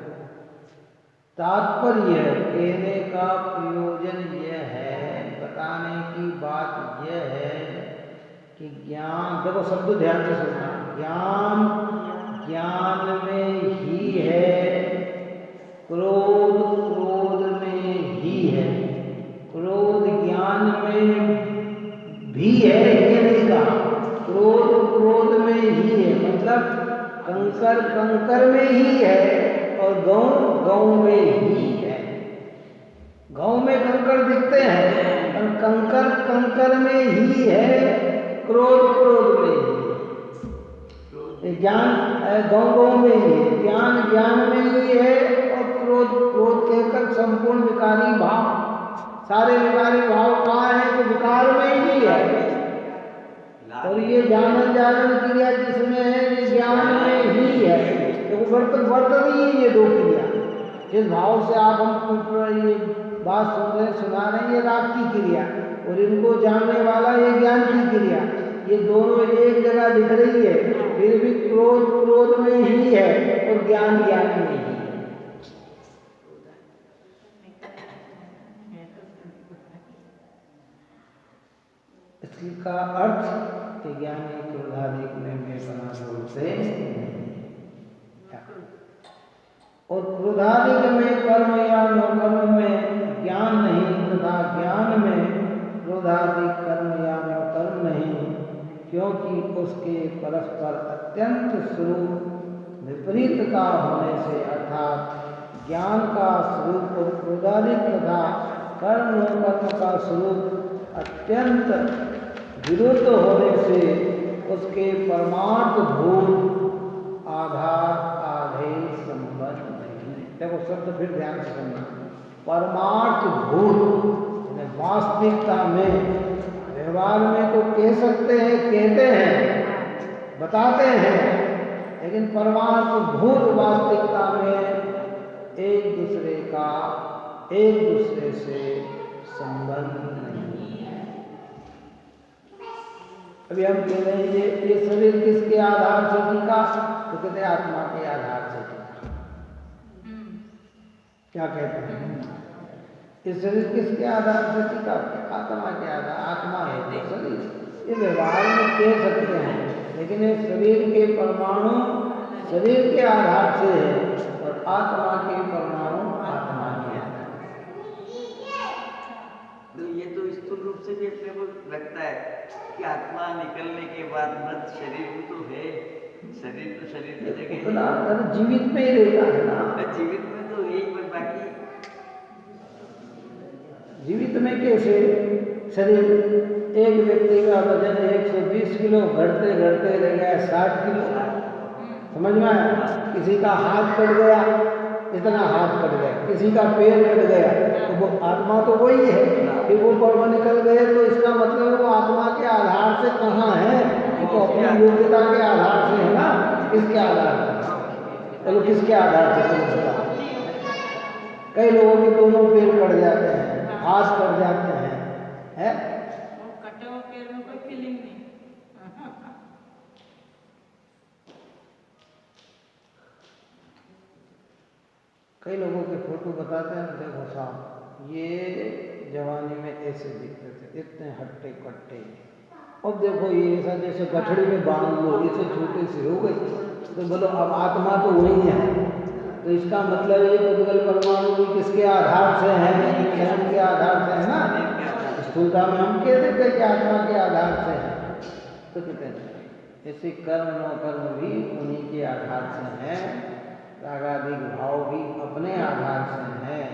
तात्पर्य कहने का प्रयोजन यह है, बताने की बात यह है कि ज्ञान, देखो शब्द ध्यान से सुनना, ज्ञान ज्ञान में ही है, क्रोध क्रोध में ही है। क्रोध ज्ञान में भी है ये नहीं कहा, क्रोध क्रोध में ही है, मतलब कंकर कंकर में ही है और गाँव गाँव में ही है। गाँव में कंकर दिखते हैं और कंकर कंकर में ही है, क्रोध क्रोध में ही है। ज्ञान गाँव गाँव में ही है, ज्ञान ज्ञान में ही है, और क्रोध क्रोध कहकर संपूर्ण विकारी भाव, सारे विकारी भाव कहाँ है तो विकार में ही है। और ये जानन जागरण क्रिया जिसमें है ये ज्ञान में ही है। तो वर्त रही है ये दो क्रिया, जिस भाव से आप हमको ये बात सुन रहे सुना रहे हैं, ये राग की क्रिया, और इनको जानने वाला ये ज्ञान की क्रिया, ये दोनों एक जगह दिख रही है, फिर भी क्रोध क्रोध में ही है और ज्ञान ज्ञान में ही है। इसका अर्थ कि ज्ञानी क्रोधाधिक में बना से, और क्रोधाधिक में कर्म या नौकर्म में ज्ञान नहीं, तथा ज्ञान में क्रोधाधिक कर्म या नौकर्म नहीं, क्योंकि उसके परस्पर अत्यंत स्वरूप विपरीतता होने से, अर्थात ज्ञान का स्वरूप और क्रोधाधिक तथा कर्म नौकर्म का स्वरूप अत्यंत विरुद्ध होने से उसके परमार्थ भूत आधार आधे संबंध नहीं। देखो शब्द फिर ध्यान से सुनना, परमार्थ भूत वास्तविकता में, व्यवहार में तो कह सकते हैं, कहते हैं, बताते हैं, लेकिन परमार्थ भूत वास्तविकता में एक दूसरे का एक दूसरे से संबंध नहीं है। अभी हम कह रहे हैं ये शरीर किसके आधार से टिका, तो कहते हैं आत्मा के आधार से टिका। क्या कहते हैं, ये शरीर किसके आधार से टिका, आत्मा के आधार, आत्मा है तो शरीर। ये व्यवहार में कह सकते हैं, लेकिन ये शरीर के परमाणु शरीर के आधार से है और आत्मा के परमाणु आत्मा के आधार। तो ये तो स्थूल रूप से भी अपने को लगता है कि आत्मा निकलने के बाद मृत शरीर तो है, शरीर तो शरीर की जगह जीवित में ही रहता है ना, जीवित में तो यही, पर बाकी जीवित में कैसे शरीर, एक व्यक्ति का वजन 120 किलो, घटते घटते रह गया 60 किलो, समझ में आया। किसी का हाथ कट गया, इतना हाथ कट गया, किसी का पैर कट गया, तो वो आत्मा तो वही है, फिर वो पर्व निकल गए, तो इसका मतलब वो आत्मा के आधार से कहाँ है, तो अपनी योग्यता के आधार से है ना, किसके आधार से? चलो किसके आधार से तुम बताओ? कई लोगों के दोनों पैर पड़ जाते हैं, हाथ पड़ जाते हैं, हैं? वो कटे हुए पैर में कोई फीलिंग नहीं। कई लोगों के फोटो बताते हैं, देखो साहब ये जवानी में ऐसे दिखते थे, इतने हट्टे कट्टे, अब देखो ये ऐसा जैसे गठड़ी में बांध लो, ऐसे छोटे से हो गए। तो बोलो अब आत्मा तो वही है, तो इसका मतलब ये उद्गल परमाणु भी किसके आधार से है? शरीर के आधार से है ना। स्थूलता में हम कह देते कि आत्मा के आधार से है, तो कहते हैं ऐसे कर्म न कर्म भी उन्हीं के आधार से हैं, रागादिक भाव भी अपने आधार से हैं,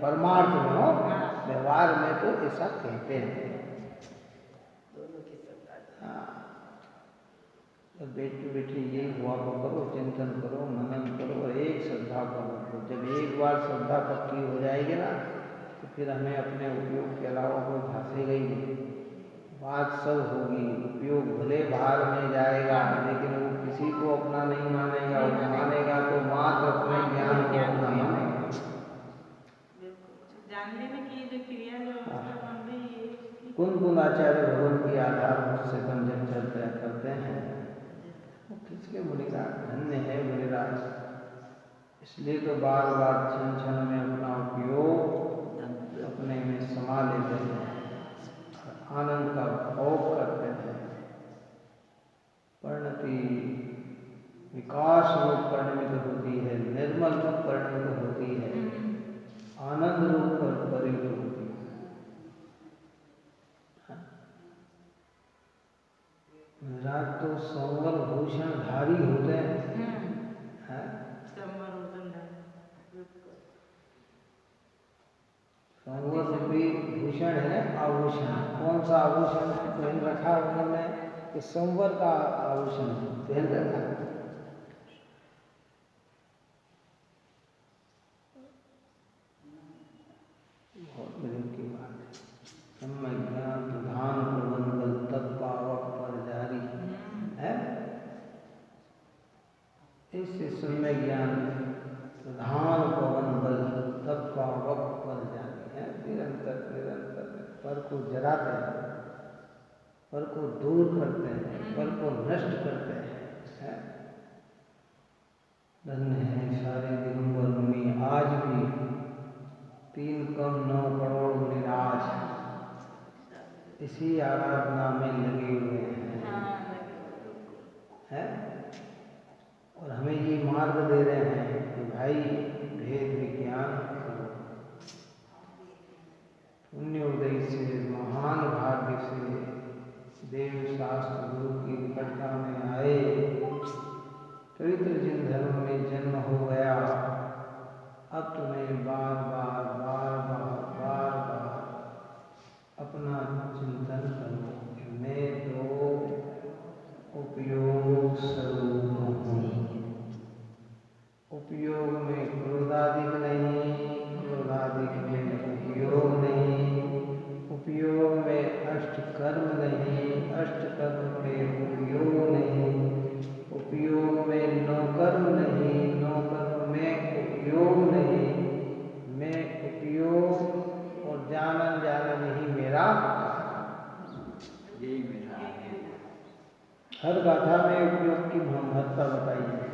परमार्थ में हो, व्यवहार में तो ऐसा कहते हैं। हाँ, तो बैठे बैठे ये हुआ करो, चिंतन करो, मनन करो, एक श्रद्धा करो। तो जब एक बार श्रद्धा पक्की हो जाएगी ना, तो फिर हमें अपने उपयोग के अलावा कोई भाषेगा ही नहीं। बात सब होगी, उपयोग भले बाहर में जाएगा, लेकिन वो किसी को अपना नहीं मानेगा, वो मानेगा तो मात्र अपने ज्ञान को अपना मानेगा। जानने में की जो क्रिया जो बन रही है, कुन आचार्य भगवान की आधार से हम जब चर्चा करते हैं, वो किसके मुनिराज धन्य है मुनिराज। इसलिए तो बार बार क्षण क्षण में अपना उपयोग अपने में समा लेते हैं, आनंद का भोग करते हैं। परिणति विकास रूप परिणमित होती है, निर्मल रूप परिणमित होती है, आनंद रूप पर परिणत होती है। रात तो संवर भूषण धारी होते हैं, संवर भी भूषण है, आभूषण। कौन सा आभूषण पहन रखा उन्होंने? कि संवर का आभूषण पहन रखा। बहुत गजब की बात है। सम्य ज्ञान प्रधान प्रबंधल तब पावक पर जारी है। इससे सम्य ज्ञान प्रधान पवन बल तब पावक पर जारी है। निरंतर निरंतर पर को जराते हैं, पर को दूर करते हैं, पर को नष्ट करते हैं। धन्य है सारे दिगंबर मुनि, आज भी 3 कम 9 करोड़ निराश इसी आराधना में लगे हुए हैं। और हमें ये मार्ग दे रहे हैं कि भाई भेद विज्ञान करो। पुण्य उदय से, महान भाग्य से देव शास्त्र गुरु की निकटता में आए, पवित्र जिन धर्म में जन्म हो गया, अब तुम्हें बार बार बार बार बार बार अपना चिंतन करो कि मैं तो उपयोग स्वरूप हूँ। उपयोग में क्रोधादिक नहीं, क्रोधादिक में उपयोग नहीं, उपयोग में अष्ट कर्म नहीं, अष्ट कर्म में उपयोग नहीं, उपयोग में नौ कर्म नहीं, नौ कर्म में उपयोग नहीं, मैं उपयोग और जानन जानन ही मेरा, यही मेरा। हर गाथा में उपयोग की महत्ता बताई है।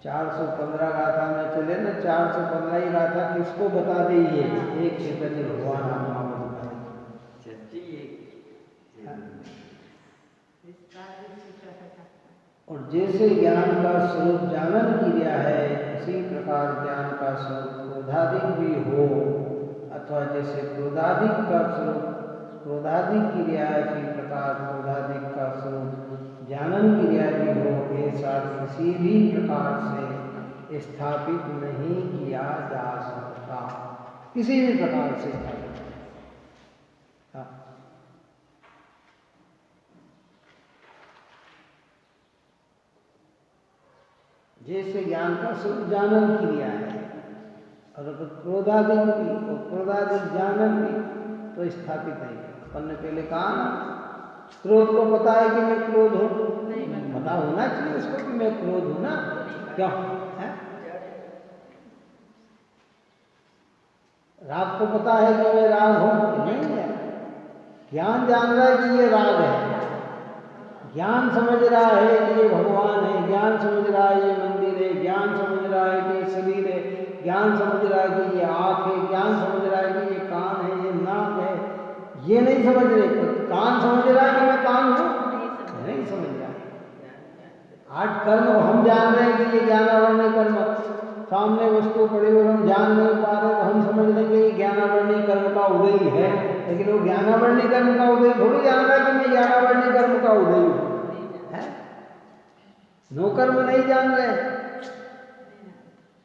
415 गाथा में चले ना, 415 ही गाथा किसको बता दी? ये एक चैतन्य भगवान आत्मा को बता दी। और जैसे ज्ञान का स्वरूप जानन क्रिया है, उसी प्रकार ज्ञान का स्वरूप क्रोधादिक भी हो, अथवा जैसे क्रोधादिक का स्वरूप क्रोधादिक क्रिया है, इसी प्रकार क्रोधादिक का स्वरूप जानन क्रिया भी हो, ऐसा किसी भी प्रकार से स्थापित नहीं किया जा सकता, किसी भी प्रकार से। हाँ। जैसे ज्ञान का स्वरूप जानन क्रिया है, और अगर क्रोधादिक भी और क्रोधादिक जानन भी तो स्थापित नहीं। अपन ने पहले कहा ना, क्रोध को पता है कि मैं क्रोध हूँ? नहीं पता होना चाहिए उसको कि मैं क्रोध हूँ ना। क्यों है? राग को पता है कि मैं राग हूँ? नहीं है। ज्ञान जान रहा है कि ये राग है, ज्ञान समझ रहा है कि ये भगवान है, ज्ञान समझ रहा है ये मंदिर है, ज्ञान समझ रहा है कि ये शरीर है, ज्ञान समझ रहा है कि ये आँख है, ज्ञान समझ रहा है कि ये कान है, ये नाक है। ये नहीं समझ रहे। कान समझ रहा है कि मैं कान हूँ? नहीं समझ रहा। 8 कर्म हम जान रहे हैं कि ये ज्ञानावरणी कर्म, सामने वस्तु पड़ी और हम जान नहीं पा रहे तो हम समझ रहे कि ये ज्ञानावरणी कर्म का उदय ही है, लेकिन वो ज्ञानावरणी कर्म का उदय थोड़ी जान रहा है कि मैं ज्ञानावरणी कर्म का उदय हूँ। है? नो कर्म नहीं जान रहे।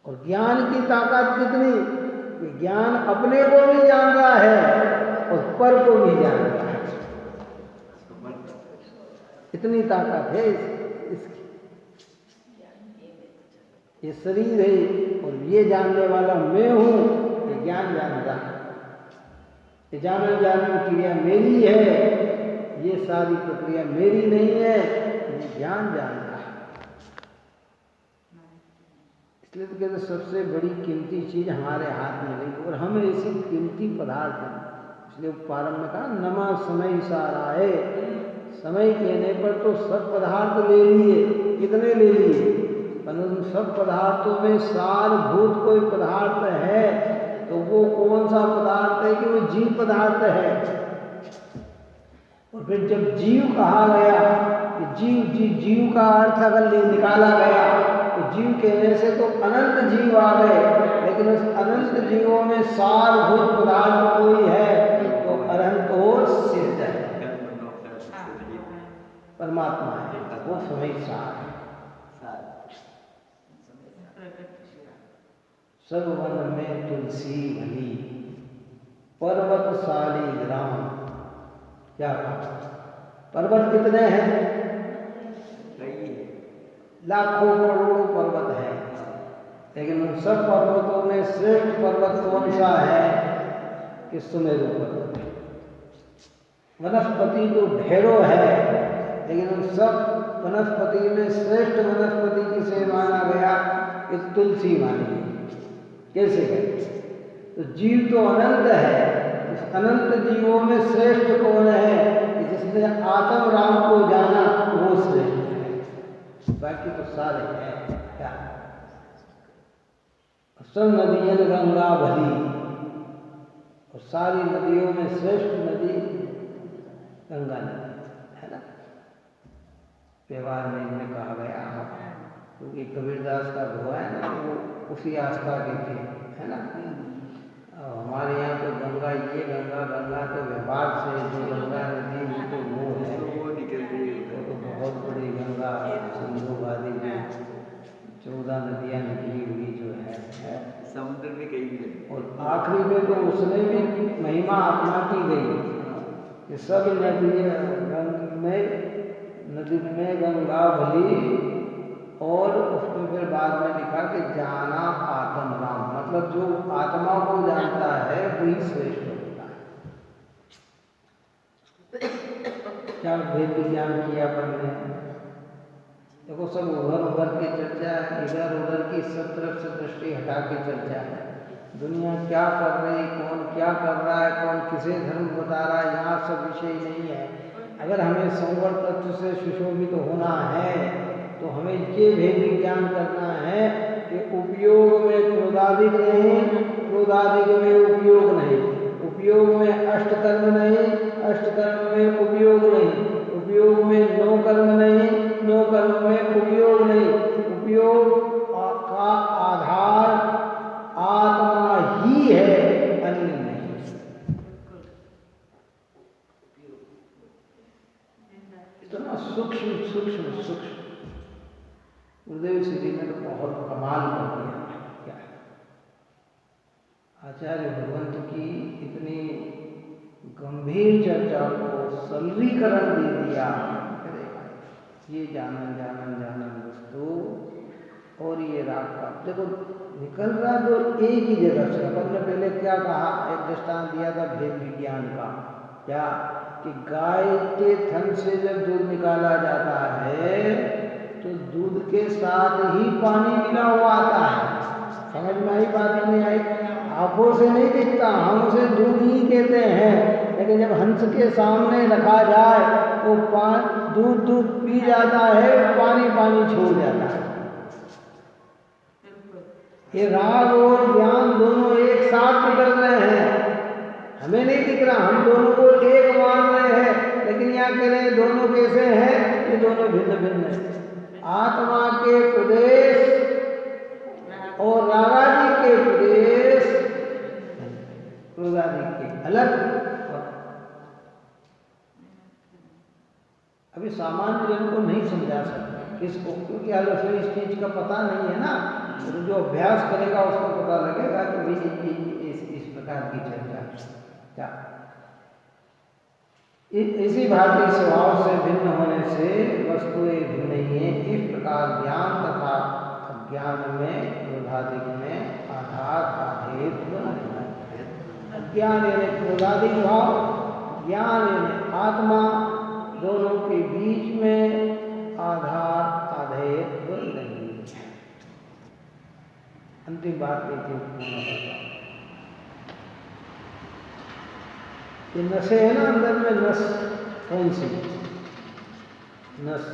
और ज्ञान की ताकत कितनी कि ज्ञान अपने को भी जान रहा है और पर को भी जान रहा है। इतनी ताकत है इसकी। ये शरीर है और ये जानने वाला मैं हूँ, ये ज्ञान जान रहा है। ये जानन जानन क्रिया मेरी है, ये सारी प्रक्रिया मेरी नहीं है, ये ज्ञान जान रहा है। इसलिए तो कहते सबसे बड़ी कीमती चीज हमारे हाथ में नहीं, और हम ऐसी कीमती पदार्थ हैं। इसलिए प्रारंभ में कहा नमा समय सारा है। समय कहने पर तो सब पदार्थ ले लिए, कितने ले लिए, पर उन सब पदार्थों में सारभूत कोई पदार्थ है तो वो कौन सा पदार्थ है कि वो जीव पदार्थ है। और फिर जब जीव कहा गया कि जीव का अर्थ अगर निकाला गया तो जीव कहने से तो अनंत जीव आ गए, लेकिन उस अनंत जीवों में सारभूत पदार्थ कोई है तो अनंत और सिद्ध है, परमात्मा है, वो समय सार है। सब वन में तुलसी भली, पर्वतशाली ग्राम। क्या कहा? पर्वत कितने हैं? लाखों करोड़ों पर्वत है, लेकिन उन सब पर्वतों में श्रेष्ठ पर्वत कौन सा है कि सुमेरु पर्वत है। वनस्पति तो ढेरों है, लेकिन उन सब वनस्पति में श्रेष्ठ वनस्पति किसे माना गया? कि तुलसी मानी गई। कैसे गए? तो जीव तो अनंत है, इस अनंत जीवों में श्रेष्ठ कौन है कि जिसने आत्म राम को जाना वो श्रेष्ठ है, बाकी तो सारे हैं। क्या? सब नदियां गंगा भरी, और सारी नदियों में श्रेष्ठ नदी गंगा नदी है ना। व्यवहार में इनमें कहा गया, क्योंकि कबीरदास का धोआ है ना, वो उसी आस्था के थे, है ना। हमारे यहाँ तो गंगा ये गंगा तो व्यवहार से जो गंगा नदी वो तो वो है, वो तो बहुत बड़ी गंगा सिंधु आदि में 14 नदियाँ निकली हुई जो है समुद्र में कहीं। और आखिरी में तो उसने भी महिमा आत्मा की गई कि सब नदी में गंगा भली, और उसमें फिर बाद में लिखा कि जाना आत्म राम, मतलब जो आत्मा को जानता है वही श्रेष्ठ होता है। क्या भेद विज्ञान किया पढ़ने, देखो सब उधर की चर्चा है, इधर उधर की सब तरफ से दृष्टि हटा के चर्चा है। दुनिया क्या कर रही, कौन क्या कर रहा है, कौन किसे धर्म बता रहा है, यहाँ सब विषय नहीं है। अगर हमें संवर तत्व से सुशोभित होना है तो हमें ये भेद विज्ञान करना है कि उपयोग में क्रोधाधिक नहीं, क्रोधाधिक में उपयोग नहीं, उपयोग में अष्टकर्म नहीं, अष्टकर्म में उपयोग नहीं, उपयोग में नो कर्म नहीं, नो कर्म में उपयोग नहीं। उपयोग का आधार आत्मा ही है, अन्य नहीं। इतना सूक्ष्म सूक्ष्म सूक्ष्म गुरुदेव श्री जी ने तो बहुत कमाल कर दिया। क्या है आचार्य भगवंत की इतनी गंभीर चर्चा को सरलीकरण दे दिया। ये जानन वस्तु और ये राग का देखो निकल रहा तो एक ही जगह से। अपन ने पहले क्या कहा, एक दृष्टांत दिया था भेद विज्ञान का, क्या कि गाय के थन से जब दूध निकाला जाता है तो दूध के साथ ही पानी मिला हुआ आता है। समझ में आई बात नहीं आई? आंखों से नहीं दिखता, हम उसे दूध ही कहते हैं, लेकिन जब हंस के सामने रखा जाए तो दूध दूध पी जाता है, पानी पानी छोड़ जाता है। ये राग और ज्ञान दोनों एक साथ निकल रहे हैं, हमें नहीं दिख रहा, हम दोनों को एक मान रहे हैं, लेकिन यहाँ कह रहे हैं दोनों कैसे हैं? ये दोनों भिन्न भिन्न हैं। आत्मा के प्रदेश और रागादि के प्रदेश क्रोधादि के अलग। अभी सामान्य जन को नहीं समझा सकते किसको, क्योंकि आलस्य इस चीज का पता नहीं है ना। तो जो अभ्यास करेगा उसको पता लगेगा कि भाई इस प्रकार की चर्चा क्या। इसी भांति स्वभाव से भिन्न होने से वस्तुएं भिन्न नहीं है। इस प्रकार ज्ञान तथा अज्ञान में क्रोधादिक में आधार आधेयत्व अज्ञान यानी क्रोधादिक भाव, ज्ञान यानी आत्मा, दोनों के बीच में आधार आधेयत्व नहीं। अंतिम बात देखिए, ये नसें है ना अंदर में, नस कौन सी नस?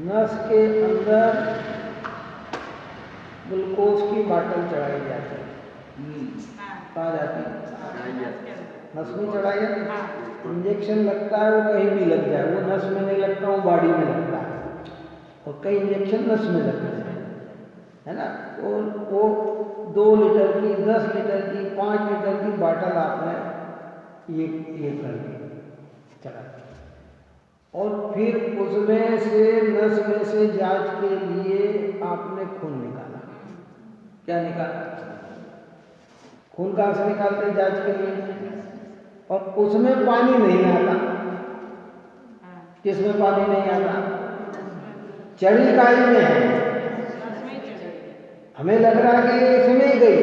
नस के अंदर ग्लूकोज की बाटल चढ़ाई जाती है। कहाँ जाती है? नस में चढ़ाई जाती है। इंजेक्शन लगता है, वो कहीं भी लग जाए, वो नस में नहीं लगता, वो बॉडी में लगता है। और कई इंजेक्शन नस में लगते हैं, है ना। और वो 2 लीटर की, 10 लीटर की, 5 लीटर की बाटल आपने ये कर दी चढ़ा, और फिर उसमें से नस में से जांच के लिए आपने खून निकाला। क्या निकाला? खून कहाँ से निकालते जांच के लिए? और उसमें पानी नहीं आता। किसमें पानी नहीं आता? चढ़ी काई में है। हमें लग रहा है कि इसमें ही गई,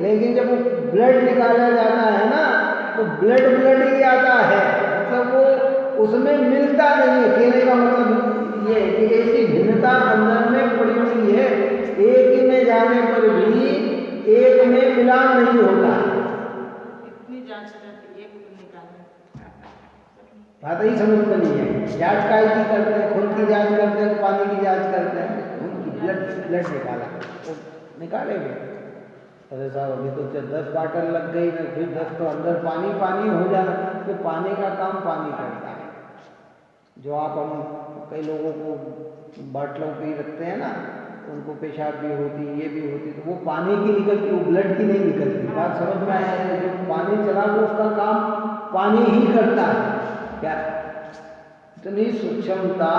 लेकिन जब वो ब्लड निकाला जाता है ना, तो ब्लड ही आता है, मतलब वो उसमें मिलता नहीं है। कहने का मतलब ये कि ऐसी भिन्नता अंदर में पड़ी हुई है, एक ही में जाने पर भी एक में मिलान नहीं होता। इतनी जांच करती है, खून निकालने बात ही समझ में नहीं है। जांच काई की करते हैं? खून की जांच करते हैं, पानी की जांच करते हैं, खून की ब्लड निकाला तो निकालेंगे। अरे साहब अभी तो 10 बाटल लग गई ना, फिर 10 तो अंदर पानी पानी हो जाना। तो पानी का काम पानी करता है। जो आप हम कई लोगों को बाटलों पे ही रखते हैं ना, उनको पेशाब भी होती, ये भी होती, तो वो पानी की निकलती, वो ब्लड की नहीं निकलती। बात समझ में आया? जो पानी चला तो उसका काम पानी ही करता है। क्या इतनी सूक्ष्मता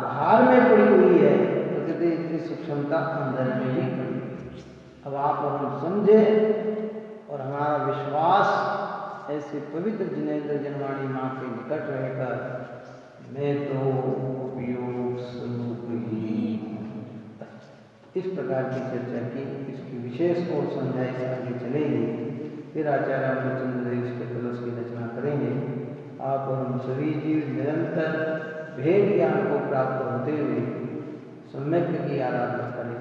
बाहर में पड़ी हुई है, तो कहते इतनी सूक्ष्मता अंदर में भी पड़ी हुई है। अब आप और हम समझे और हमारा विश्वास ऐसे पवित्र जिनेंद्र जनवाणी माँ के निकट रहकर मैं तो उपयोग स्वरूप ही, इस प्रकार की चर्चा की। इसकी विशेष और समझाई से आगे चलेंगे। फिर आचार्य रामचंद्र इसके कलश की रचना करेंगे। आप और हम सभी जीव निरंतर भेद ज्ञान को प्राप्त होते हुए सम्यक की आराधना करें।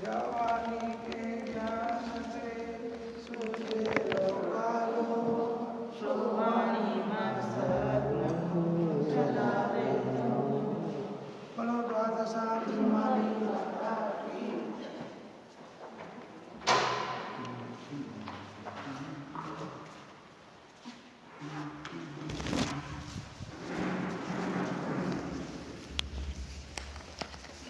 जवानी के